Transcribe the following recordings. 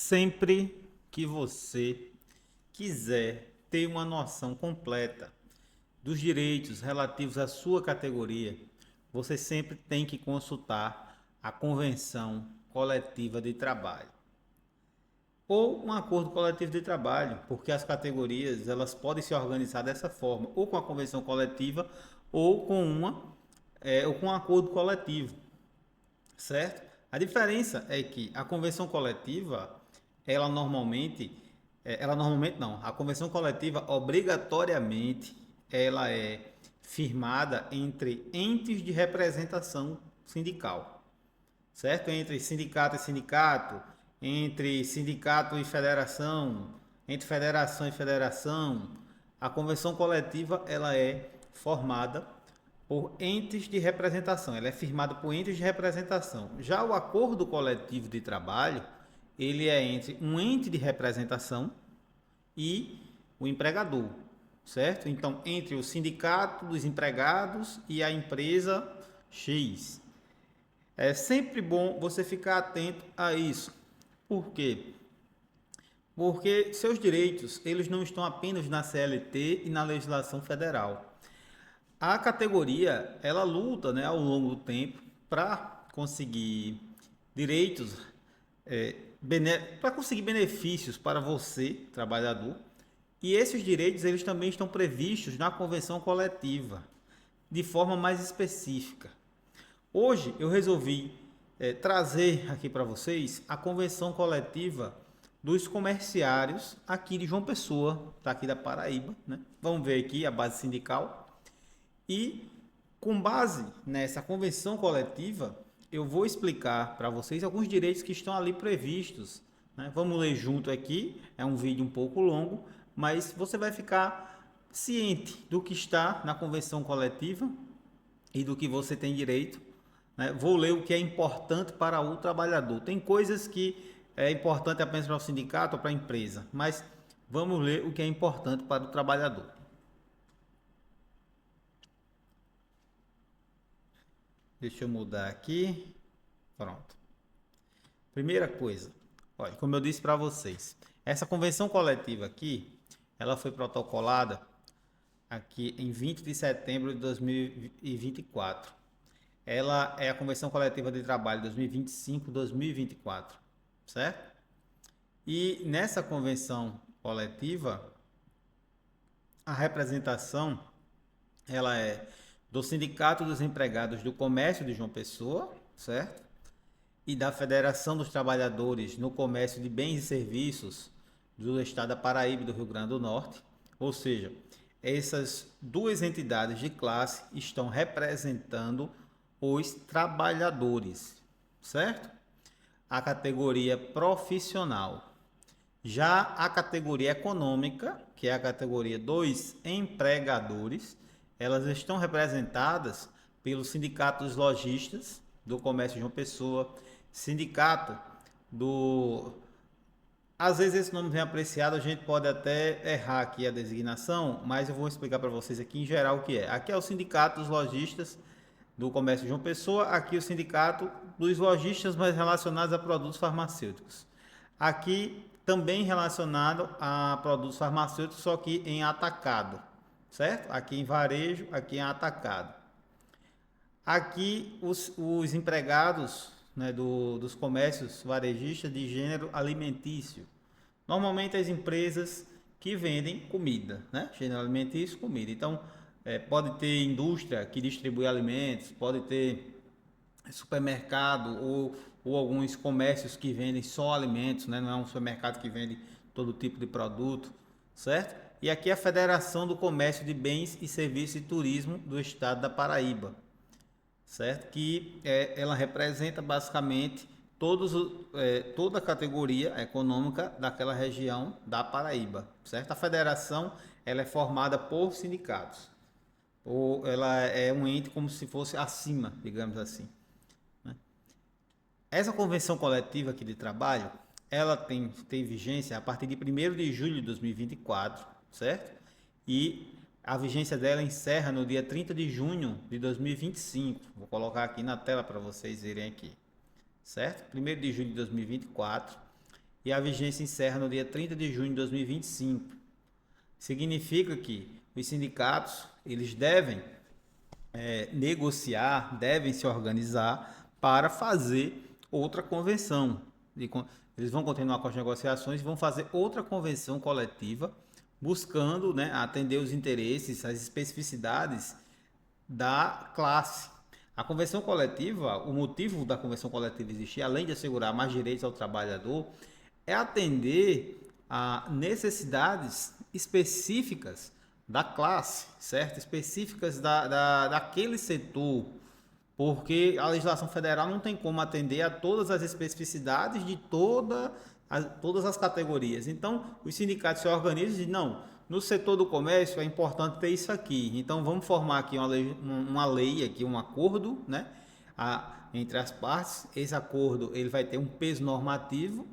Sempre que você quiser ter uma noção completa dos direitos relativos à sua categoria, você sempre tem que consultar a convenção coletiva de trabalho ou um acordo coletivo de trabalho, porque as categorias elas podem se organizar dessa forma, ou com a convenção coletiva ou com ou com um acordo coletivo, certo? A diferença é que a convenção coletiva, ela normalmente não, a convenção coletiva obrigatoriamente ela é firmada entre entes de representação sindical, certo? Entre sindicato e sindicato, entre sindicato e federação, entre federação e federação. A convenção coletiva ela é formada por entes de representação, ela é firmada por entes de representação. Já o acordo coletivo de trabalho, ele é entre um ente de representação e o empregador, certo? Então, entre o sindicato dos empregados e a empresa X. É sempre bom você ficar atento a isso. Por quê? Porque seus direitos, eles não estão apenas na CLT e na legislação federal. A categoria, ela luta, né, ao longo do tempo para conseguir direitos, para conseguir benefícios para você, trabalhador. E esses direitos, eles também estão previstos na convenção coletiva, de forma mais específica. Hoje eu resolvi trazer aqui para vocês a convenção coletiva dos comerciários aqui de João Pessoa, tá aqui da Paraíba, né? Vamos ver aqui a base sindical. E com base nessa convenção coletiva, eu vou explicar para vocês alguns direitos que estão ali previstos, né? Vamos ler junto aqui, é um vídeo um pouco longo, mas você vai ficar ciente do que está na convenção coletiva e do que você tem direito, né? Vou ler o que é importante para o trabalhador. Tem coisas que é importante apenas para o sindicato ou para a empresa, mas vamos ler o que é importante para o trabalhador. Deixa eu mudar aqui. Pronto. Primeira coisa, olha, como eu disse para vocês, essa convenção coletiva aqui, ela foi protocolada aqui em 20 de setembro de 2024. Ela é a Convenção Coletiva de Trabalho 2025-2024, certo? E nessa convenção coletiva, a representação ela é do Sindicato dos Empregados do Comércio de João Pessoa, certo? E da Federação dos Trabalhadores no Comércio de Bens e Serviços do Estado da Paraíba e do Rio Grande do Norte. Ou seja, essas duas entidades de classe estão representando os trabalhadores, certo? A categoria profissional. Já a categoria econômica, que é a categoria dos empregadores, elas estão representadas pelos sindicatos lojistas do comércio de João Pessoa, sindicato do... Às vezes esse nome vem apreciado, a gente pode até errar aqui a designação, mas eu vou explicar para vocês aqui em geral o que é. Aqui é o sindicato dos lojistas do comércio de João Pessoa, aqui o sindicato dos lojistas, mas relacionados a produtos farmacêuticos. Aqui também relacionado a produtos farmacêuticos, só que em atacado, certo? Aqui em varejo, aqui em atacado. Aqui os empregados, né, dos comércios varejistas de gênero alimentício. Normalmente as empresas que vendem comida, né? Gênero alimentício, comida. Então, pode ter indústria que distribui alimentos, pode ter supermercado ou alguns comércios que vendem só alimentos, né? Não é um supermercado que vende todo tipo de produto, certo? E aqui é a Federação do Comércio de Bens e Serviços e Turismo do Estado da Paraíba, certo? Que ela representa basicamente toda a categoria econômica daquela região da Paraíba, certo? A federação ela é formada por sindicatos, ou ela é um ente como se fosse acima, digamos assim. Essa convenção coletiva aqui de trabalho, ela tem vigência a partir de 1º de julho de 2024, certo? E a vigência dela encerra no dia 30 de junho de 2025. Vou colocar aqui na tela para vocês verem aqui, certo? 1º de julho de 2024. e a vigência encerra no dia 30 de junho de 2025. Significa que os sindicatos, eles devem negociar, devem se organizar para fazer outra convenção. Eles vão continuar com as negociações e vão fazer outra convenção coletiva, buscando, né, atender os interesses, as especificidades da classe. A convenção coletiva, o motivo da convenção coletiva existir, além de assegurar mais direitos ao trabalhador, é atender a necessidades específicas da classe, certo? Específicas daquele setor, porque a legislação federal não tem como atender a todas as especificidades de todas as categorias. Então, os sindicatos se organizam e dizem, não, no setor do comércio é importante ter isso aqui. Então, vamos formar aqui uma lei aqui, um acordo, né, entre as partes. Esse acordo ele vai ter um peso normativo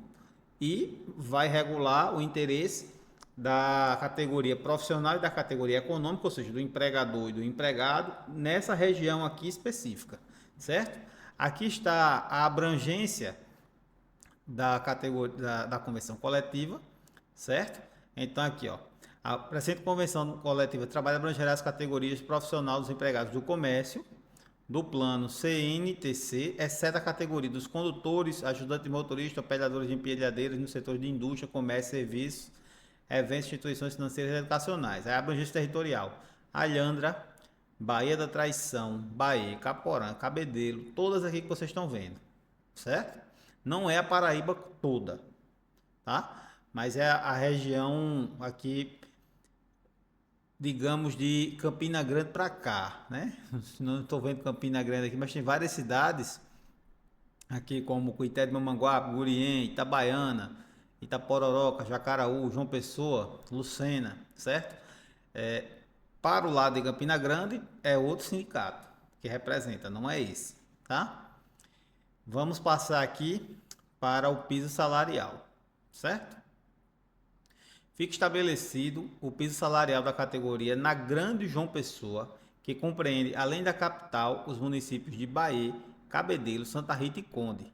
e vai regular o interesse da categoria profissional e da categoria econômica, ou seja, do empregador e do empregado, nessa região aqui específica, certo? Aqui está a abrangência da categoria da convenção coletiva, certo? Então aqui, ó, a presente convenção coletiva trabalha abrangerá as categorias profissional dos empregados do comércio, do plano CNTC, exceto a categoria dos condutores, ajudantes de motorista, operadores de empilhadeiras no setor de indústria, comércio, serviços, eventos, instituições financeiras e educacionais. A abrangência territorial: Alhandra, Baía da Traição, Bahia, Caporã, Cabedelo, todas aqui que vocês estão vendo, certo? Não é a Paraíba toda, tá? Mas é a região aqui, digamos, de Campina Grande para cá, né? Não estou vendo Campina Grande aqui, mas tem várias cidades aqui como Cuité de Mamanguape, Gurien, Itabaiana, Itapororoca, Jacaraú, João Pessoa, Lucena, certo? Para o lado de Campina Grande é outro sindicato que representa, não é esse, tá? Vamos passar aqui para o piso salarial, certo? Fica estabelecido o piso salarial da categoria na Grande João Pessoa, que compreende, além da capital, os municípios de Bahia, Cabedelo, Santa Rita e Conde,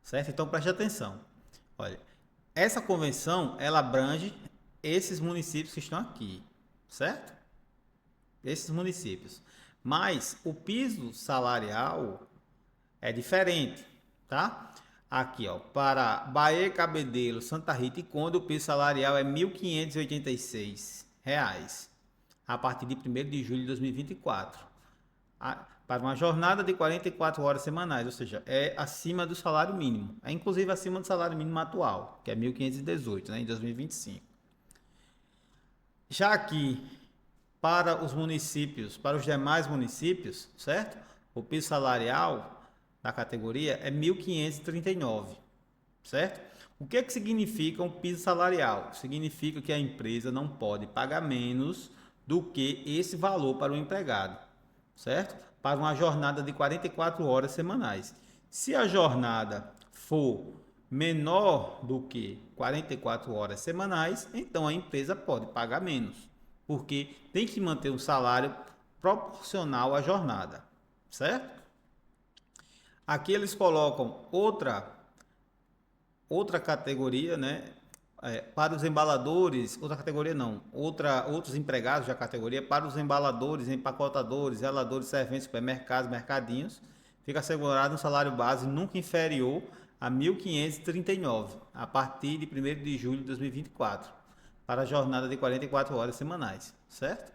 certo? Então preste atenção. Olha, essa convenção ela abrange esses municípios que estão aqui, certo? Esses municípios. Mas o piso salarial é diferente, tá? Aqui, ó, para Bahia, Cabedelo, Santa Rita e Conde, o piso salarial é R$ 1.586 a partir de 1º de julho de 2024. Para uma jornada de 44 horas semanais, ou seja, é acima do salário mínimo. É inclusive acima do salário mínimo atual, que é 1.518, né, em 2025. Já aqui, para os municípios, para os demais municípios, certo? O piso salarial da categoria é 1.539, certo? O que significa um piso salarial? Significa que a empresa não pode pagar menos do que esse valor para o empregado, certo? Para uma jornada de 44 horas semanais. Se a jornada for menor do que 44 horas semanais, então a empresa pode pagar menos, porque tem que manter um salário proporcional à jornada, certo? Aqui eles colocam outra categoria, né? Para os embaladores, outra categoria não, outros empregados da categoria, para os embaladores, empacotadores, zeladores, serventes, supermercados, mercadinhos, fica assegurado um salário base nunca inferior a 1.539, a partir de 1º de julho de 2024, para a jornada de 44 horas semanais, certo?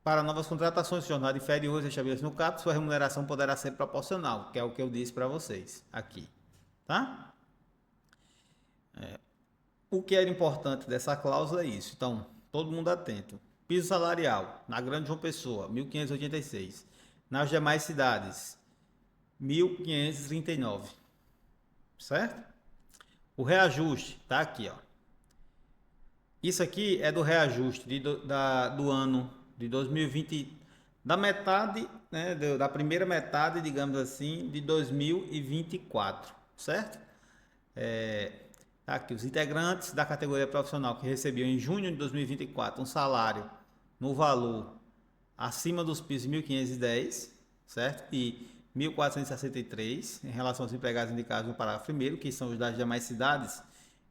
Para novas contratações de jornada inferiores estabelecidas no CAP, sua remuneração poderá ser proporcional, que é o que eu disse para vocês aqui, tá? O que era importante dessa cláusula é isso. Então, todo mundo atento. Piso salarial, na Grande João Pessoa, 1.586. Nas demais cidades, 1.539. Certo? O reajuste, tá aqui, ó. Isso aqui é do reajuste do ano de 2020, da metade, né, da primeira metade, digamos assim, de 2024, certo? Tá aqui, os integrantes da categoria profissional que recebiam em junho de 2024 um salário no valor acima dos pisos 1.510, certo? E 1.463 em relação aos empregados indicados no parágrafo primeiro, que são os das demais cidades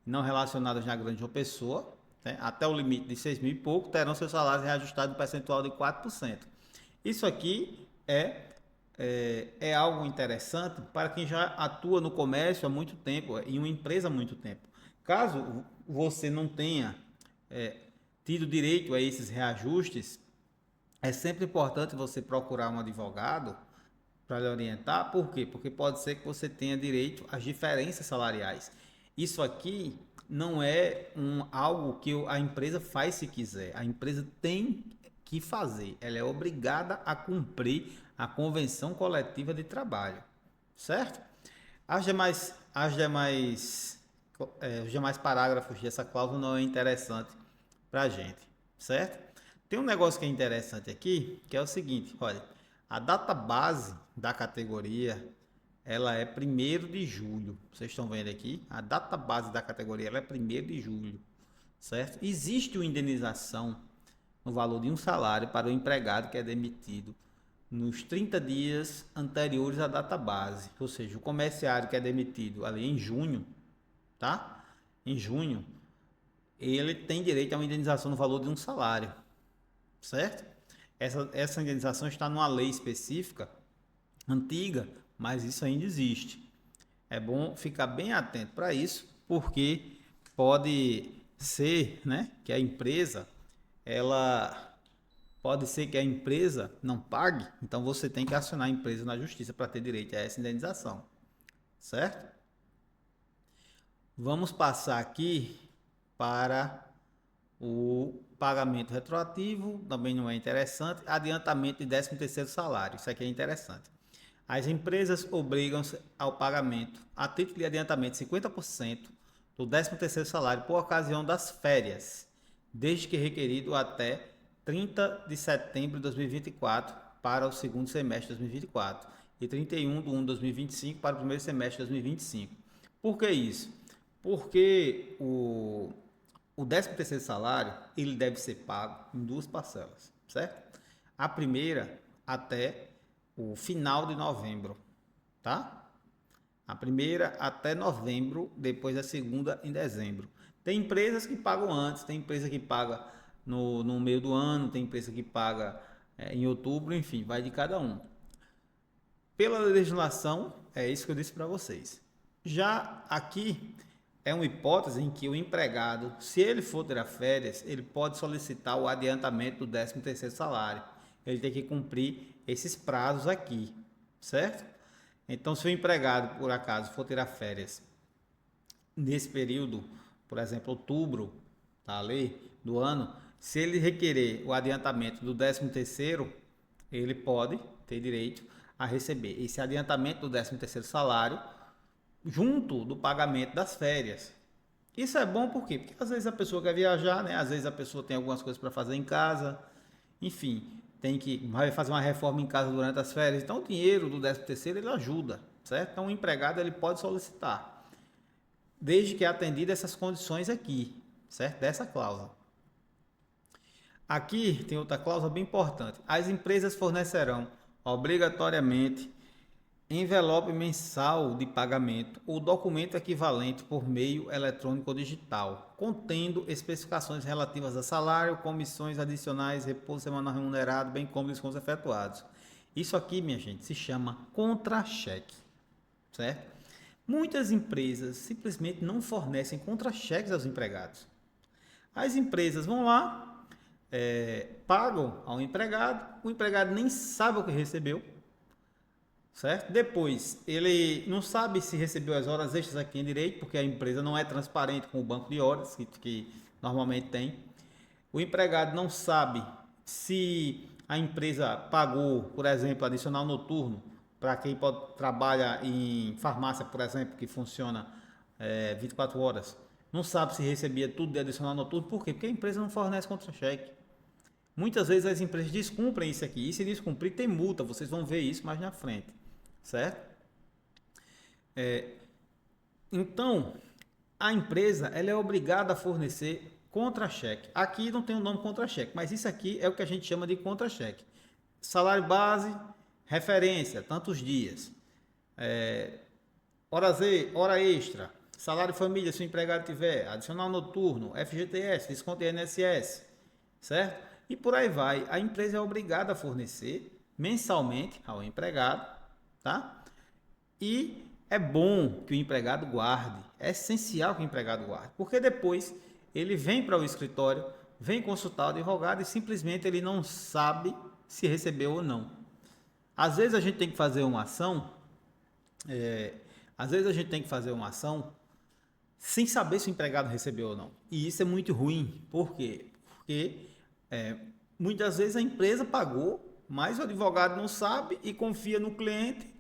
não relacionadas na Grande João Pessoa, né? Até o limite de 6 mil e pouco, terão seus salários reajustados em percentual de 4%. Isso aqui é algo interessante para quem já atua no comércio há muito tempo, em uma empresa há muito tempo. Caso você não tenha tido direito a esses reajustes, é sempre importante você procurar um advogado para lhe orientar. Por quê? Porque pode ser que você tenha direito às diferenças salariais. Isso aqui não é algo que a empresa faz se quiser. A empresa tem que fazer. Ela é obrigada a cumprir a convenção coletiva de trabalho, certo? Os demais parágrafos dessa cláusula não é interessante para a gente, certo? Tem um negócio que é interessante aqui, que é o seguinte, olha, a data base da categoria, ela é 1º de julho. Vocês estão vendo aqui? A data base da categoria, ela é 1º de julho, certo? Existe uma indenização no valor de um salário para o empregado que é demitido nos 30 dias anteriores à data base. Ou seja, o comerciário que é demitido ali em junho, tá? Em junho, ele tem direito a uma indenização no valor de um salário, certo? Essa indenização está numa lei específica, antiga, mas isso ainda existe. É bom ficar bem atento para isso, porque pode ser, né, que a empresa, não pague, então você tem que acionar a empresa na justiça para ter direito a essa indenização, certo? Vamos passar aqui para o pagamento retroativo, também não é interessante. Adiantamento de 13º salário, isso aqui é interessante. As empresas obrigam-se ao pagamento, a título de adiantamento, 50% do 13º salário por ocasião das férias, desde que requerido até 30 de setembro de 2024 para o segundo semestre de 2024 e 31 de 1 de 2025 para o primeiro semestre de 2025. Por que isso? Porque o 13º salário, ele deve ser pago em 2 parcelas, certo? A primeira até o final de novembro, tá? A primeira até novembro, depois a segunda em dezembro. Tem empresas que pagam antes, tem empresa que paga no meio do ano, tem empresa que paga em outubro, enfim, vai de cada um. Pela legislação, é isso que eu disse para vocês. Já aqui é uma hipótese em que o empregado, se ele for tirar férias, ele pode solicitar o adiantamento do 13º salário. Ele tem que cumprir esses prazos aqui, certo? Então, se o empregado, por acaso, for tirar férias nesse período, por exemplo, outubro, tá ali, do ano, se ele requerer o adiantamento do 13º, ele pode ter direito a receber esse adiantamento do 13º salário junto do pagamento das férias. Isso é bom por quê? Porque às vezes a pessoa quer viajar, né? Às vezes a pessoa tem algumas coisas para fazer em casa, enfim, vai fazer uma reforma em casa durante as férias, então o dinheiro do 13º ele ajuda, certo? Então o empregado ele pode solicitar, desde que atendida essas condições aqui, certo? Dessa cláusula. Aqui tem outra cláusula bem importante. As empresas fornecerão obrigatoriamente envelope mensal de pagamento ou documento equivalente por meio eletrônico ou digital, contendo especificações relativas a salário, comissões adicionais, repouso semanal remunerado, bem como descontos efetuados. Isso aqui, minha gente, se chama contra-cheque, certo? Muitas empresas simplesmente não fornecem contra-cheques aos empregados. As empresas vão lá, pagam ao empregado, o empregado nem sabe o que recebeu, certo? Depois, ele não sabe se recebeu as horas extras aqui em direito, porque a empresa não é transparente com o banco de horas, que normalmente tem. O empregado não sabe se a empresa pagou, por exemplo, adicional noturno, para quem trabalha em farmácia, por exemplo, que funciona 24 horas. Não sabe se recebia tudo de adicional noturno. Por quê? Porque a empresa não fornece contra-cheque. Muitas vezes as empresas descumprem isso aqui. E se descumprir, tem multa. Vocês vão ver isso mais na frente. Certo? Então, a empresa ela é obrigada a fornecer contra-cheque. Aqui não tem o nome contra-cheque, mas isso aqui é o que a gente chama de contra-cheque. Salário base, referência, tantos dias, hora extra, salário família, se o empregado tiver, adicional noturno, FGTS, desconto INSS, certo? E por aí vai. A empresa é obrigada a fornecer mensalmente ao empregado, tá? E é bom que o empregado guarde, é essencial que o empregado guarde, porque depois ele vem para o escritório, vem consultar o advogado e simplesmente ele não sabe se recebeu ou não. Às vezes a gente tem que fazer uma ação, é, às vezes a gente tem que fazer uma ação sem saber se o empregado recebeu ou não. E isso é muito ruim. Por quê? Porque muitas vezes a empresa pagou, mas o advogado não sabe e confia no cliente,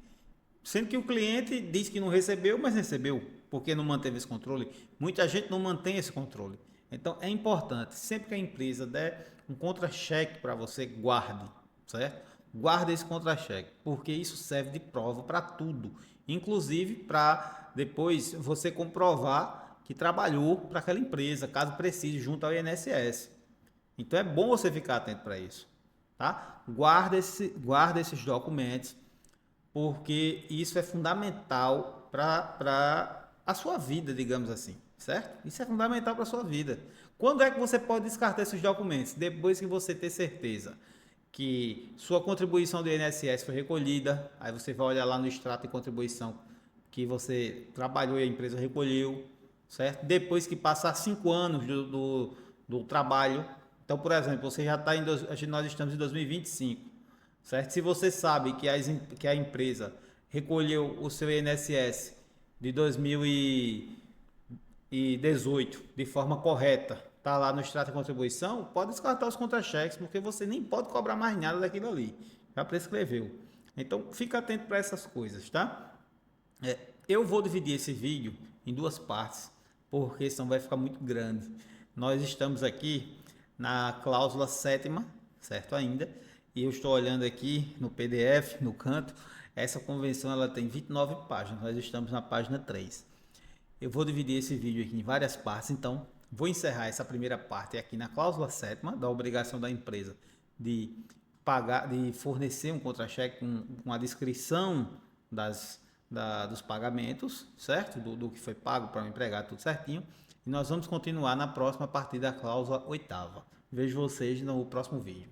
sendo que o cliente diz que não recebeu, mas recebeu, porque não manteve esse controle. Muita gente não mantém esse controle. Então é importante, sempre que a empresa der um contra-cheque para você, guarde, certo? Guarde esse contra-cheque, porque isso serve de prova para tudo, inclusive para depois você comprovar que trabalhou para aquela empresa, caso precise, junto ao INSS. Então é bom você ficar atento para isso, tá? Guarda esses documentos, porque isso é fundamental para a sua vida, digamos assim, certo? Isso é fundamental para a sua vida. Quando é que você pode descartar esses documentos? Depois que você ter certeza que sua contribuição do INSS foi recolhida, aí você vai olhar lá no extrato de contribuição que você trabalhou e a empresa recolheu, certo? Depois que passar 5 anos do trabalho, então, por exemplo, você já está nós estamos em 2025, certo? Se você sabe que a empresa recolheu o seu INSS de 2018 de forma correta, tá lá no extrato de contribuição, pode descartar os contra-cheques, porque você nem pode cobrar mais nada daquilo ali. Já prescreveu. Então, fica atento para essas coisas, tá? Eu vou dividir esse vídeo em duas partes, porque senão vai ficar muito grande. Nós estamos aqui na cláusula sétima, certo ainda, e eu estou olhando aqui no PDF, no canto, essa convenção ela tem 29 páginas, nós estamos na página 3. Eu vou dividir esse vídeo aqui em várias partes, então vou encerrar essa primeira parte aqui na cláusula sétima, da obrigação da empresa de pagar, de fornecer um contra-cheque com a descrição dos pagamentos, certo? Do que foi pago para o empregado, tudo certinho. E nós vamos continuar na próxima, a partir da cláusula oitava. Vejo vocês no próximo vídeo.